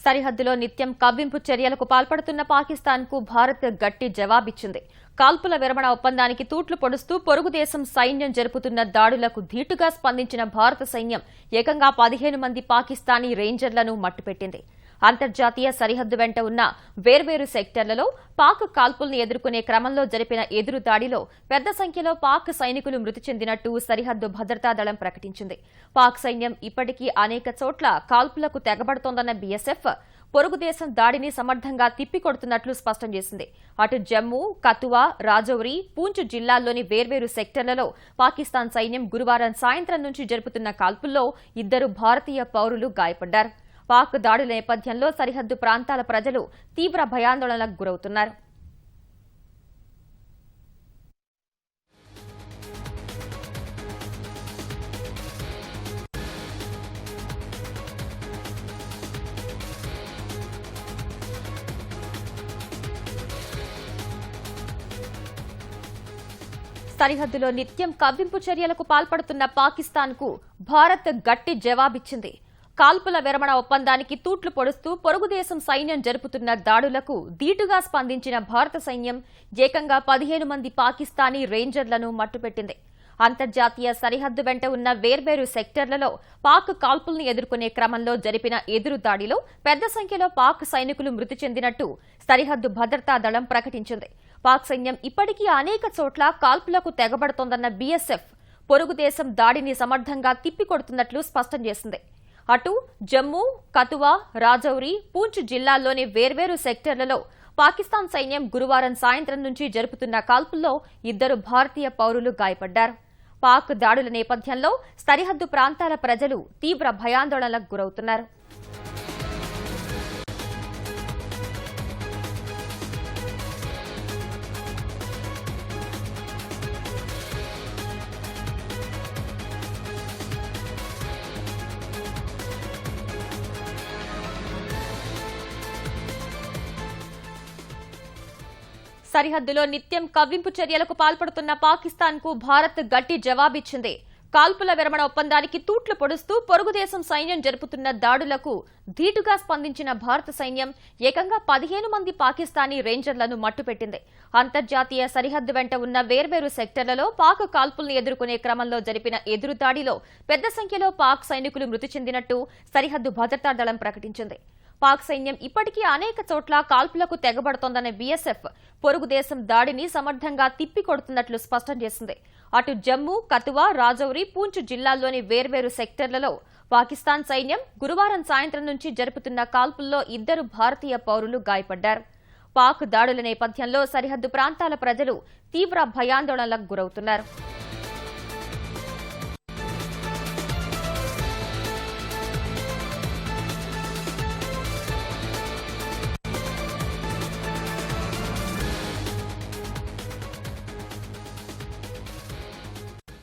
సరిహద్దులో నిత్యం కవ్వింపు చర్యలకు పాల్పడుతున్న పాకిస్తాన్కు భారత్ గట్టి జవాబిచ్చింది. కాల్పుల విరమణ ఒప్పందానికి తూట్లు పొడుస్తూ పొరుగు దేశం సైన్యం జరుపుతున్న దాడులకు ధీటుగా స్పందించిన భారత సైన్యం ఏకంగా 15 మంది పాకిస్తానీ రేంజర్లను మట్టుపెట్టింది. అంతర్జాతీయ సరిహద్దు వెంట ఉన్న వేర్వేరు సెక్టర్లలో పాక్ కాల్పుల్ని ఎదుర్కొనే క్రమంలో జరిపిన ఎదురు దాడిలో పెద్ద సంఖ్యలో పాక్ సైనికులు మృతి చెందినట్టు సరిహద్దు భద్రతా దళం ప్రకటించింది. పాక్ సైన్యం ఇప్పటికీ అనేక చోట్ల కాల్పులకు తెగబడుతోందన్న బీఎస్ఎఫ్ పొరుగు దేశం దాడిని సమర్థంగా తిప్పికొడుతున్నట్లు స్పష్టం చేసింది. అటు జమ్మూ, కతువా, రాజౌరి, పూంచ్ జిల్లాల్లోని వేర్వేరు సెక్టర్లలో పాకిస్తాన్ సైన్యం గురువారం సాయంత్రం నుంచి జరుపుతున్న కాల్పుల్లో 2 భారతీయ పౌరులు గాయపడ్డారు. పాక్ దాడుల నేపథ్యంలో సరిహద్దు ప్రాంతాల ప్రజలు తీవ్ర భయాందోళనలకు గురవుతున్నారు. సరిహద్దులో నిత్యం కవ్వింపు చర్యలకు పాల్పడుతున్న పాకిస్తాన్కు భారత్ గట్టి జవాబిచ్చింది. కాల్పుల విరమణ ఒప్పందానికి తూట్లు పొడుస్తూ పొరుగు దేశం సైన్యం జరుపుతున్న దాడులకు ధీటుగా స్పందించిన భారత సైన్యం ఏకంగా 15 మంది పాకిస్తానీ రేంజర్లను మట్టుపెట్టింది. అంతర్జాతీయ సరిహద్దు వెంట ఉన్న వేర్వేరు సెక్టర్లలో పాక్ కాల్పుల్ని ఎదుర్కొనే క్రమంలో జరిపిన ఎదురు దాడిలో పెద్ద సంఖ్యలో పాక్ సైనికులు మృతి చెందినట్టు సరిహద్దు భద్రతా దళం ప్రకటించింది. పాక్ సైన్యం ఇప్పటికీ అనేక చోట్ల కాల్పులకు తెగబడుతోందన్న బీఎస్ఎఫ్ పొరుగు దేశం దాడిని సమర్థంగా తిప్పికొడుతున్నట్లు స్పష్టం చేసింది. అటు జమ్మూ, కతువా, రాజౌరి, పూంచ్ జిల్లాల్లోని వేర్వేరు సెక్టర్లలో పాకిస్తాన్ సైన్యం గురువారం సాయంత్రం నుంచి జరుపుతున్న కాల్పుల్లో 2 భారతీయ పౌరులు గాయపడ్డారు. పాక్ దాడుల నేపథ్యంలో సరిహద్దు ప్రాంతాల ప్రజలు తీవ్ర భయాందోళనలకు గురవుతున్నారు. సరిహద్దులో నిత్యం కవ్వింపు చర్యలకు పాల్పడుతున్న పాకిస్తాన్కు భారత్ గట్టి జవాబిచ్చింది. కాల్పుల విరమణ ఒప్పందానికి తూట్లు పొడుస్తూ పొరుగు దేశం సైన్యం జరుపుతున్న దాడులకు ధీటుగా స్పందించిన భారత సైన్యం ఏకంగా 15 మంది పాకిస్తానీ రేంజర్లను మట్టుపెట్టింది. అంతర్జాతీయ సరిహద్దు వెంట ఉన్న వేర్వేరు సెక్టర్లలో పాక్ కాల్పుల్ని ఎదుర్కొనే క్రమంలో జరిపిన ఎదురు దాడిలో పెద్ద సంఖ్యలో పాక్ సైనికులు మృతి చెందినట్టు సరిహద్దు భద్రతా దళం ప్రకటించింది. పాక్ సైన్యం ఇప్పటికీ అనేక చోట్ల కాల్పులకు తెగబడుతోందన్న బీఎస్ఎఫ్ పొరుగు దేశం దాడిని సమర్థంగా తిప్పికొడుతున్నట్లు స్పష్టం చేసింది. అటు జమ్మూ, కతువా, రాజౌరి, పూంచ్ జిల్లాల్లోని వేర్వేరు సెక్టర్లలో పాకిస్తాన్ సైన్యం గురువారం సాయంత్రం నుంచి జరుపుతున్న కాల్పుల్లో 2 భారతీయ పౌరులు గాయపడ్డారు. పాక్ దాడుల నేపథ్యంలో సరిహద్దు ప్రాంతాల ప్రజలు తీవ్ర భయాందోళనలకు గురవుతున్నారు.